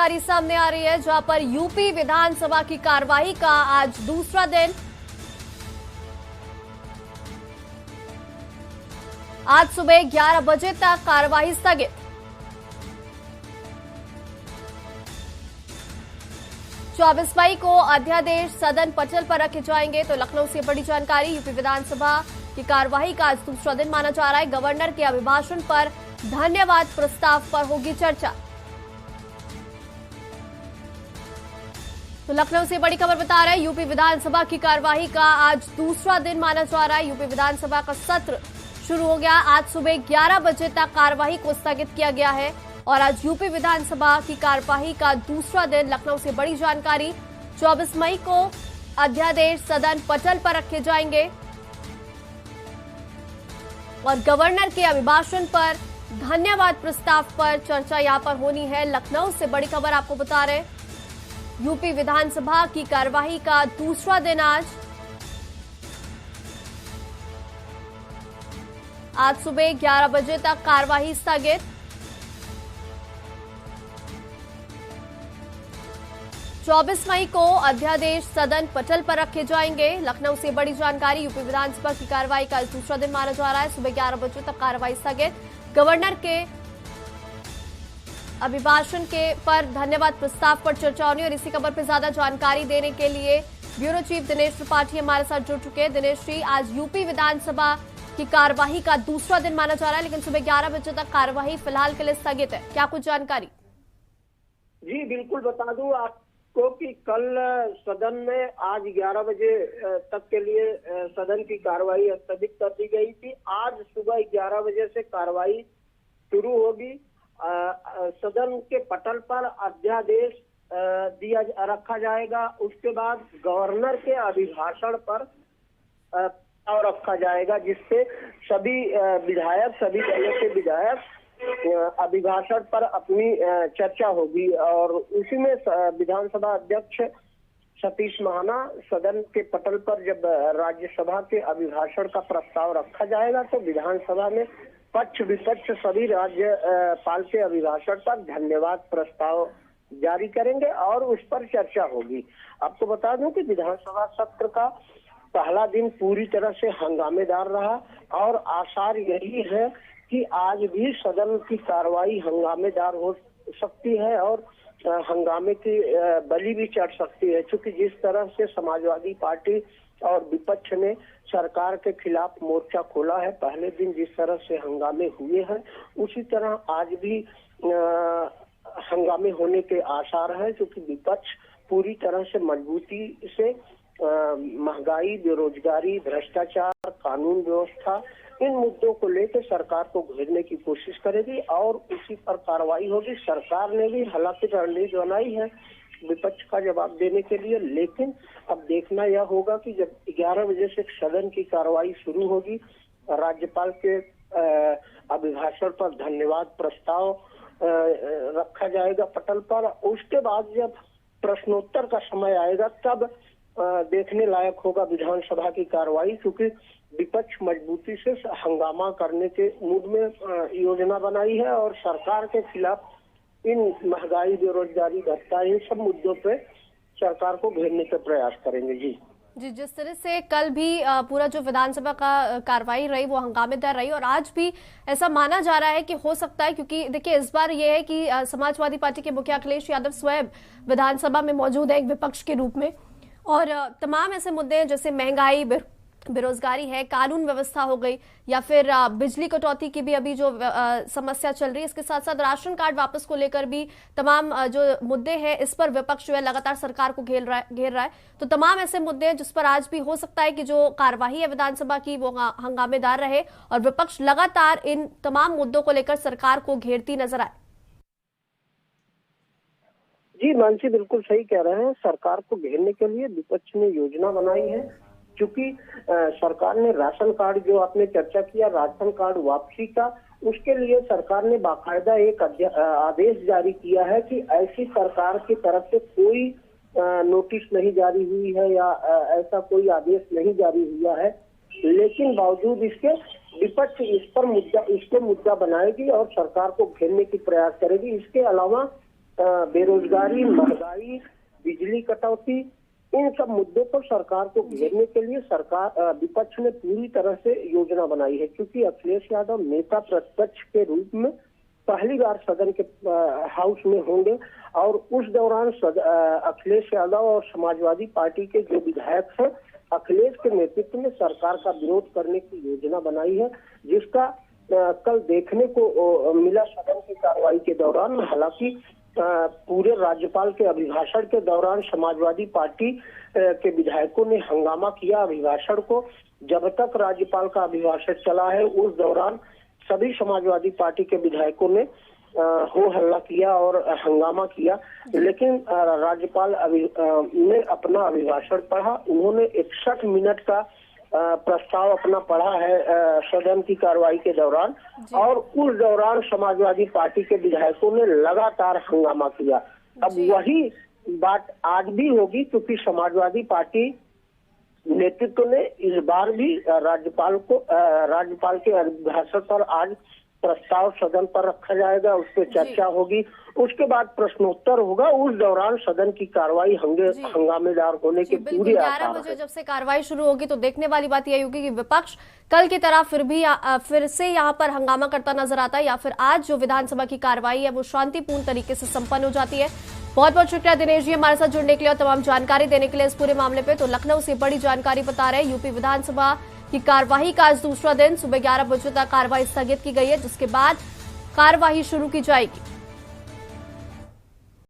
जानकारी सामने आ रही है, जहां पर यूपी विधानसभा की कार्यवाही का आज दूसरा दिन। आज सुबह 11 बजे तक कार्यवाही स्थगित। चौबीस मई को अध्यादेश सदन पटल पर रखे जाएंगे। तो लखनऊ से बड़ी जानकारी, यूपी विधानसभा की कार्यवाही का आज दूसरा दिन माना जा रहा है। गवर्नर के अभिभाषण पर धन्यवाद प्रस्ताव पर होगी चर्चा। तो लखनऊ से बड़ी खबर बता रहे हैं, यूपी विधानसभा की कार्यवाही का आज दूसरा दिन माना जा रहा है। यूपी विधानसभा का सत्र शुरू हो गया। आज सुबह 11 बजे तक कार्यवाही को स्थगित किया गया है और आज यूपी विधानसभा की कार्यवाही का दूसरा दिन। लखनऊ से बड़ी जानकारी, 24 मई को अध्यादेश सदन पटल पर रखे जाएंगे और गवर्नर के अभिभाषण पर धन्यवाद प्रस्ताव पर चर्चा यहां पर होनी है। लखनऊ से बड़ी खबर आपको बता रहे हैं, यूपी विधानसभा की कार्यवाही का दूसरा दिन आज सुबह 11 बजे तक कार्यवाही स्थगित। 24 मई को अध्यादेश सदन पटल पर रखे जाएंगे। लखनऊ से बड़ी जानकारी, यूपी विधानसभा की कार्यवाही का दूसरा दिन माना जा रहा है। सुबह 11 बजे तक कार्यवाही स्थगित। गवर्नर के अभिभाषण के पर धन्यवाद प्रस्ताव पर चर्चा होनी। और इसी खबर पर ज्यादा जानकारी देने के लिए ब्यूरो चीफ दिनेश त्रिपाठी हमारे साथ जुड़ चुके हैं। दिनेश जी, आज यूपी विधानसभा की कार्यवाही का दूसरा दिन माना जा रहा है, लेकिन सुबह 11 बजे तक कार्यवाही फिलहाल के लिए स्थगित है। क्या कुछ जानकारी? जी बिल्कुल, बता दूं आपको कि कल सदन में आज 11 बजे तक के लिए सदन की कार्यवाही स्थगित कर दी गई थी। आज सुबह 11 बजे से कार्यवाही शुरू होगी। सदन के पटल पर अध्यादेश रखा जाएगा। उसके बाद गवर्नर के अभिभाषण पर प्रस्ताव रखा जाएगा, जिससे सभी विधायक, सभी दलों के विधायक अभिभाषण पर अपनी चर्चा होगी। और उसी में विधानसभा अध्यक्ष सतीश महाना सदन के पटल पर जब राज्यसभा के अभिभाषण का प्रस्ताव रखा जाएगा तो विधानसभा में पक्ष विपक्ष सभी राज्यपाल के अभिभाषण पर धन्यवाद प्रस्ताव जारी करेंगे और उस पर चर्चा होगी। आपको बता दूं कि विधानसभा सत्र का पहला दिन पूरी तरह से हंगामेदार रहा और आसार यही है कि आज भी सदन की कार्रवाई हंगामेदार हो सकती है और हंगामे की बलि भी चढ़ सकती है, क्योंकि जिस तरह से समाजवादी पार्टी और विपक्ष ने सरकार के खिलाफ मोर्चा खोला है, पहले दिन जिस तरह से हंगामे हुए हैं उसी तरह आज भी हंगामे होने के आसार है, क्योंकि विपक्ष पूरी तरह से मजबूती से महंगाई, बेरोजगारी, भ्रष्टाचार, कानून व्यवस्था, इन मुद्दों को लेकर सरकार को घेरने की कोशिश करेगी और उसी पर कार्रवाई होगी। सरकार ने भी हालांकि रणनीति बनाई है विपक्ष का जवाब देने के लिए, लेकिन अब देखना यह होगा कि जब 11 बजे से सदन की कार्रवाई शुरू होगी, राज्यपाल के अभिभाषण पर धन्यवाद प्रस्ताव रखा जाएगा पटल पर। उसके बाद जब प्रश्नोत्तर का समय आएगा तब देखने लायक होगा विधानसभा की कार्रवाई, क्योंकि विपक्ष मजबूती से हंगामा करने के मूड में योजना बनाई है और सरकार के खिलाफ इन महंगाई, बेरोजगारी, भत्ता, इन सब मुद्दों पे सरकार को घेरने का प्रयास करेंगे। जी, जिस तरह से कल भी पूरा जो विधानसभा का कार्रवाई रही वो हंगामेदार रही और आज भी ऐसा माना जा रहा है कि हो सकता है, क्योंकि देखिए इस बार ये है कि समाजवादी पार्टी के मुखिया अखिलेश यादव स्वयं विधानसभा में मौजूद है एक विपक्ष के रूप में, और तमाम ऐसे मुद्दे हैं जैसे महंगाई, बेरोजगारी है, कानून व्यवस्था हो गई, या फिर बिजली कटौती की भी अभी जो समस्या चल रही है, इसके साथ साथ राशन कार्ड वापस को लेकर भी तमाम जो मुद्दे हैं, इस पर विपक्ष जो है लगातार सरकार को घेर रहा है। तो तमाम ऐसे मुद्दे हैं जिस पर आज भी हो सकता है कि जो कार्यवाही है विधानसभा की वो हंगामेदार रहे और विपक्ष लगातार इन तमाम मुद्दों को लेकर सरकार को घेरती नजर आए। जी मानसी बिल्कुल सही कह रहे हैं। सरकार को घेरने के लिए विपक्ष ने योजना बनाई है, क्योंकि सरकार ने राशन कार्ड, जो आपने चर्चा किया राशन कार्ड वापसी का, उसके लिए सरकार ने बाकायदा एक आदेश जारी किया है कि ऐसी सरकार की तरफ से कोई नोटिस नहीं जारी हुई है या ऐसा कोई आदेश नहीं जारी हुआ है, लेकिन बावजूद इसके विपक्ष इसको मुद्दा बनाएगी और सरकार को घेरने की प्रयास करेगी। इसके अलावा बेरोजगारी, महंगाई, बिजली कटौती, इन सब मुद्दों पर सरकार को घेरने के लिए सरकार विपक्ष ने पूरी तरह से योजना बनाई है। क्योंकि अखिलेश यादव नेता प्रतिपक्ष के रूप में पहली बार सदन के हाउस में होंगे और उस दौरान अखिलेश यादव और समाजवादी पार्टी के जो विधायक हैं, अखिलेश के नेतृत्व में सरकार का विरोध करने की योजना बनाई है, जिसका कल देखने को मिला सदन की कार्रवाई के दौरान। हालांकि पूरे राज्यपाल के अभिभाषण के दौरान समाजवादी पार्टी के विधायकों ने हंगामा किया अभिभाषण को। जब तक राज्यपाल का अभिभाषण चला है उस दौरान सभी समाजवादी पार्टी के विधायकों ने हो हल्ला किया और हंगामा किया, लेकिन राज्यपाल ने अपना अभिभाषण पढ़ा। उन्होंने 61 मिनट का प्रस्ताव अपना पढ़ा है सदन की कार्रवाई के दौरान, और उस दौरान समाजवादी पार्टी के विधायकों ने लगातार हंगामा किया। अब वही बात आज भी होगी, क्योंकि समाजवादी पार्टी नेतृत्व ने इस बार भी राज्यपाल के अभिभाषण पर आज प्रस्ताव सदन पर रखा जाएगा, उस पर चर्चा होगी, उसके बाद प्रश्नोत्तर होगा। उस दौरान सदन की कार्रवाई हंगामेदार होने के पूरे आसार हैं। 11 बजे जब से कार्रवाई शुरू होगी तो देखने वाली बात यही होगी कि विपक्ष कल की तरह फिर से यहाँ पर हंगामा करता नजर आता है, या फिर आज जो विधानसभा की कार्रवाई है वो शांतिपूर्ण तरीके से संपन्न हो जाती है। बहुत बहुत शुक्रिया दिनेश जी हमारे साथ जुड़ने के लिए और तमाम जानकारी देने के लिए इस पूरे मामले पे। तो लखनऊ से बड़ी जानकारी बता रहे हैं, यूपी विधानसभा की कार्यवाही का आज दूसरा दिन सुबह 11 बजे तक कार्रवाई स्थगित की गई है, जिसके बाद कार्यवाही शुरू की जाएगी।